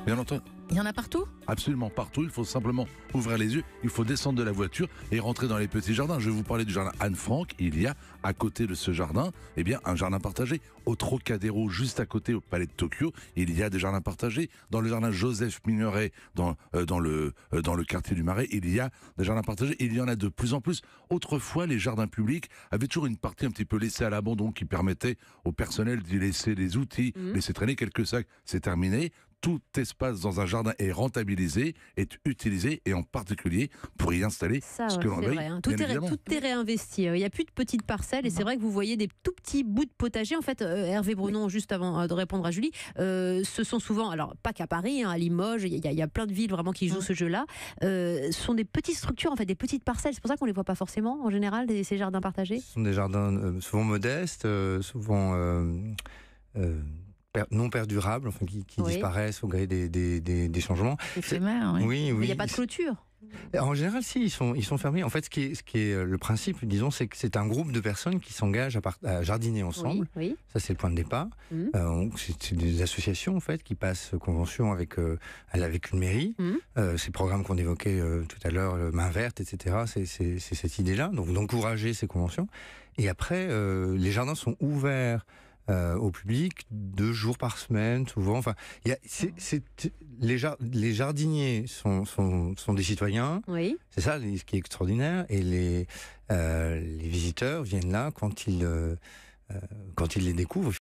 Bien entendu. Il y en a partout? Absolument partout, il faut simplement ouvrir les yeux, il faut descendre de la voiture et rentrer dans les petits jardins. Je vais vous parler du jardin Anne-Franck. Il y a à côté de ce jardin, un jardin partagé. Au Trocadéro, juste à côté, au Palais de Tokyo, il y a des jardins partagés. Dans le jardin Joseph Minoret, dans le quartier du Marais, il y a des jardins partagés. Il y en a de plus en plus. Autrefois, les jardins publics avaient toujours une partie un petit peu laissée à l'abandon qui permettait au personnel d'y laisser des outils, laisser traîner quelques sacs. C'est terminé. Tout espace dans un jardin est rentabilisé, est utilisé, et en particulier pour y installer ce que l'on veuille. Tout est réinvesti. Il n'y a plus de petites parcelles, et c'est vrai que vous voyez des tout petits bouts de potager. En fait, Hervé Brenon, juste avant de répondre à Julie, ce sont souvent, alors pas qu'à Paris, à Limoges, il y a plein de villes vraiment qui jouent ce jeu-là. Ce sont des petites structures, en fait, des petites parcelles. C'est pour ça qu'on ne les voit pas forcément en général, ces jardins partagés. Ce sont des jardins souvent modestes, souvent non perdurables, enfin, qui disparaissent au gré des changements. Éphémère, oui. Oui. Mais il n'y a pas de clôture. En général, si, ils sont fermés. En fait, ce qui est le principe, disons, c'est que c'est un groupe de personnes qui s'engagent à jardiner ensemble. Oui. Ça, c'est le point de départ. C'est des associations, en fait, qui passent convention avec une mairie. Ces programmes qu'on évoquait tout à l'heure, main verte, etc., c'est cette idée-là, donc d'encourager ces conventions. Et après, les jardins sont ouverts au public 2 jours par semaine, souvent. Enfin, les jardiniers sont des citoyens. Oui. C'est ça ce qui est extraordinaire. Et les visiteurs viennent là quand ils les découvrent.